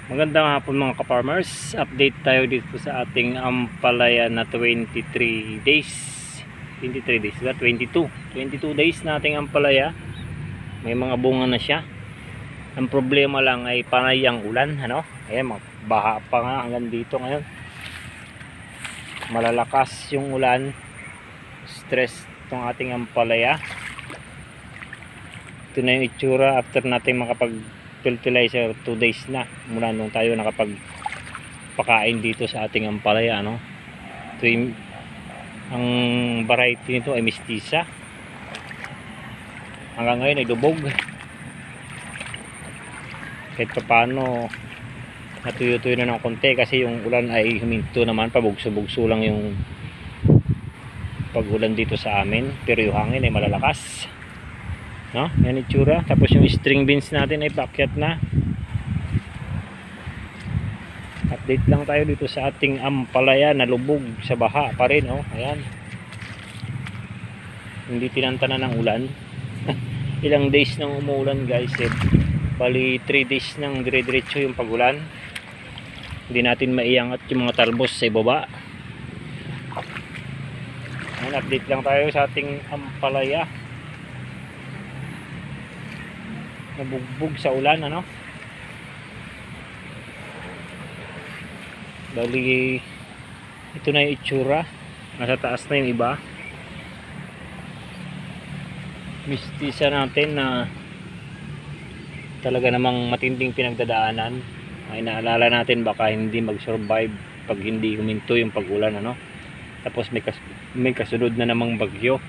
Magandang hapon mga ka-farmers. Update tayo dito sa ating ampalaya na 23 days. 23 days ba? 22 days nating ampalaya. May mga bunga na siya. Ang problema lang ay panay ang ulan, ano? Ayan, baha pa nga hanggang dito ngayon. Malalakas yung ulan. Stress itong ating ampalaya. Ito na yung itsura after natin fertilizer 2 days na mula nung tayo nakapagpakain dito sa ating ampalaya, ano. Ito yung, ang variety nito ay mestiza. Hanggang ngayon ay lubog. Kahit pa paano natuyo-tuyo na ng konti kasi yung ulan ay huminto naman, pabugso-bugso lang yung pag-ulan dito sa amin, pero yung hangin ay malalakas. No? Yan itsura. Tapos yung string beans natin ay paakyat na. Update lang tayo dito sa ating ampalaya na lubog sa baha pa rin, oh. Ayan. Hindi tinantanan ng ulan. Ilang days nang umuulan, guys, eh. Bali 3 days nang dire-diretso yung pagulan. Hindi natin maiangat yung mga talbos sa ibaba. Ayan, update lang tayo sa ating ampalaya. Nabugbog sa ulan, ano. Bali ito na yung itsura. Nasa taas na yung iba. Mistisa natin na talaga namang matinding pinagdadaanan. Ay naalala natin baka hindi mag-survive pag hindi huminto yung pag-ulan, ano. Tapos may kasunod na namang bagyo.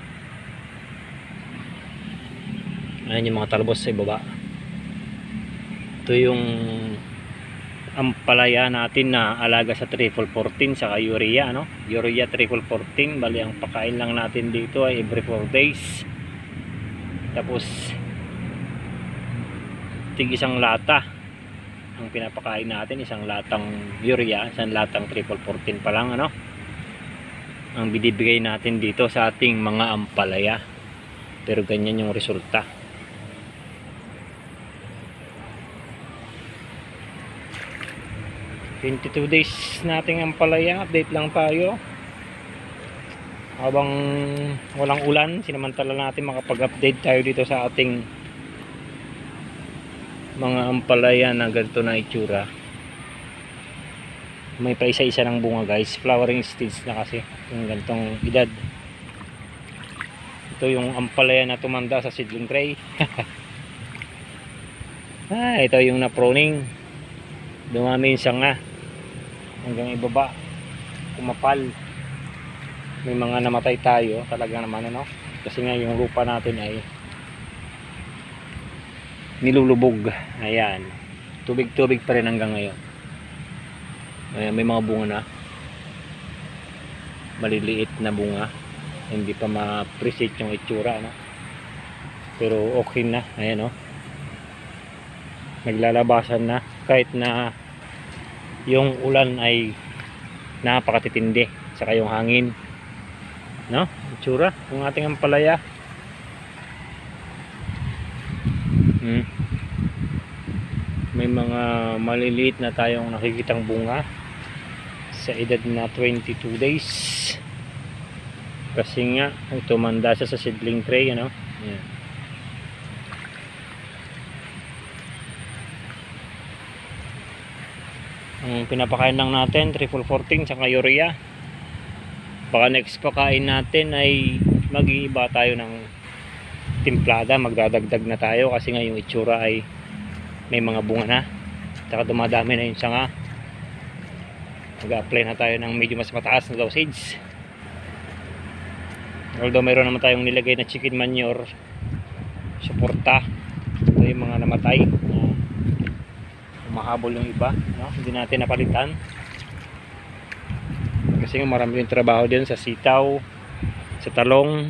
Ayan yung mga talbos sa ibaba. Ito yung ampalaya natin na alaga sa triple 14 saka urea, no? Urea triple 14. Bali ang pakain lang natin dito ay every 4 days. Tapos isang lata ang pinapakain natin, isang latang urea, isang latang triple 14 pa lang, ano, ang binibigay natin dito sa ating mga ampalaya. Pero ganyan yung resulta. ...22 days nating ampalaya. Update lang tayo habang walang ulan. Sinamantala natin makapag-update tayo dito sa ating mga ampalaya na ganito na itsura. May pa isa-isa ng bunga, guys. Flowering stage na kasi yung ganitong edad. Ito yung ampalaya na tumanda sa seedling tray. Ito yung na-pruning. Dumami yung sanga hanggang ibaba, kumapal. May mga namatay tayo talaga naman, ano, kasi nga yung lupa natin ay nilulubog. Ayan, tubig-tubig pa rin hanggang ngayon. Ayan, may mga bunga na, maliliit na bunga, hindi pa ma-appreciate yung itsura, no? Pero okay na. Ayan, oh, naglalabasan na kahit na yung ulan ay napakatitindi, saka yung hangin, no? Itsura ng ating ampalaya. May mga maliliit na tayong nakikitang bunga sa edad na 22 days kasi nga tumanda siya sa seedling tray, ano. Ayan. Ang pinapakain lang natin triple 14 saka urea. Baka next pakain natin ay mag-iiba tayo ng timplada, magdadagdag na tayo kasi nga yung itsura ay may mga bunga na, saka dumadami na yung sanga. Mag-apply na tayo ng medyo mas mataas na dosage. Although mayroon naman tayong nilagay na chicken manure suporta. Ito yung mga namatay, mahabol yung iba, no? Hindi natin napalitan kasi nga marami yung trabaho din sa sitaw, sa talong,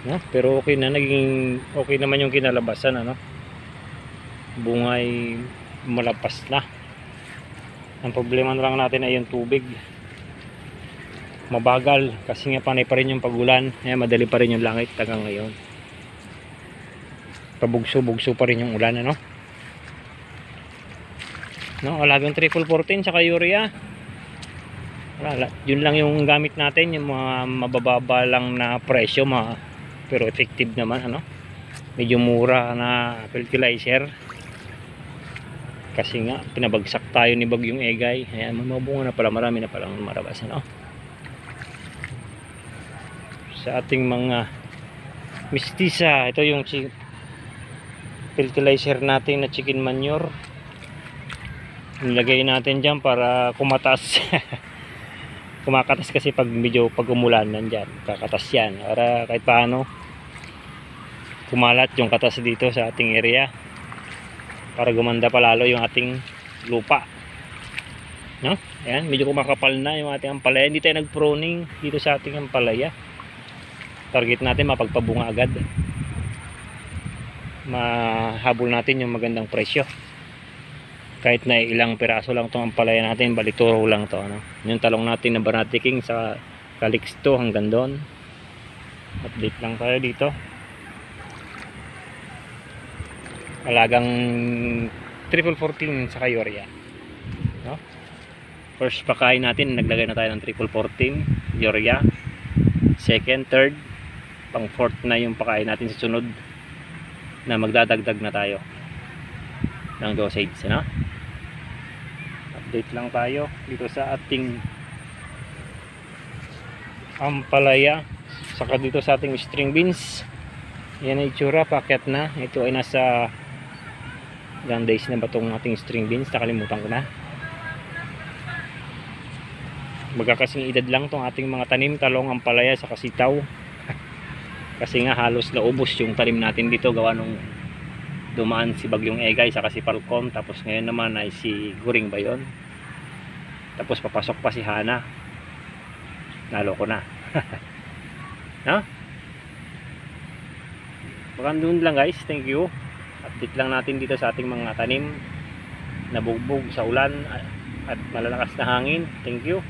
no? Pero okay na, naging okay naman yung kinalabasan, ano. Bungay malapas na. Ang problema na lang natin ay yung tubig, mabagal kasi nga panay pa rin yung pagulan. Madali pa rin yung langit hanggang ngayon. pabugso-bugso pa rin yung ulan, ano. no? Alagang triple 14 saka urea. Wala, yun lang yung gamit natin, yung mga mabababa lang na presyo, pero effective naman, ano, medyo mura na fertilizer. Kasi nga pinabagsak tayo ni Bagyong Egay. Ayan, mamabunga na pala, marami na palang marabas, ano, sa ating mga mistisa. Ito yung fertilizer natin na chicken manure, nilagay natin dyan para kumatas. Kumakatas kasi pag medyo pag umulan, nandyan kakatas yan para kahit paano kumalat yung katas dito sa ating area, para gumanda palalo yung ating lupa, no? Ayan, medyo kumakapal na yung ating ampalaya. Hindi tayo nag-pruning dito sa ating ampalaya. Target natin mapagpabunga agad, mahabol natin yung magandang presyo. Kahit na ilang piraso lang itong ampalaya natin, balituro lang to, ano? Yung talong natin na Banati King sa Calixto hanggang doon. Update lang tayo dito. Alagang triple 14 sa urea, no? First pakain natin, naglagay na tayo ng triple 14 urea. Second, third, pang fourth na yung pakain natin sa sunod, na magdadagdag na tayo ng dosage, no? Update lang tayo dito sa ating ampalaya, saka dito sa ating string beans. Yan ang itsura, paakyat na. Ito ay nasa ilang days na ba itong ating string beans, nakalimutan ko na. Magkakasing edad lang itong ating mga tanim, talong, ampalaya, saka sitaw. Kasi nga halos naubos yung tanim natin dito, gawa nung dumaan si Bagyong Egay saka si Falcon, tapos ngayon naman ay si Guring ba yun, tapos papasok pa si Hana, nalo ko na. No? Baka doon lang guys, thank you. Update lang natin dito sa ating mga tanim na bugbog sa ulan at malalakas na hangin. Thank you.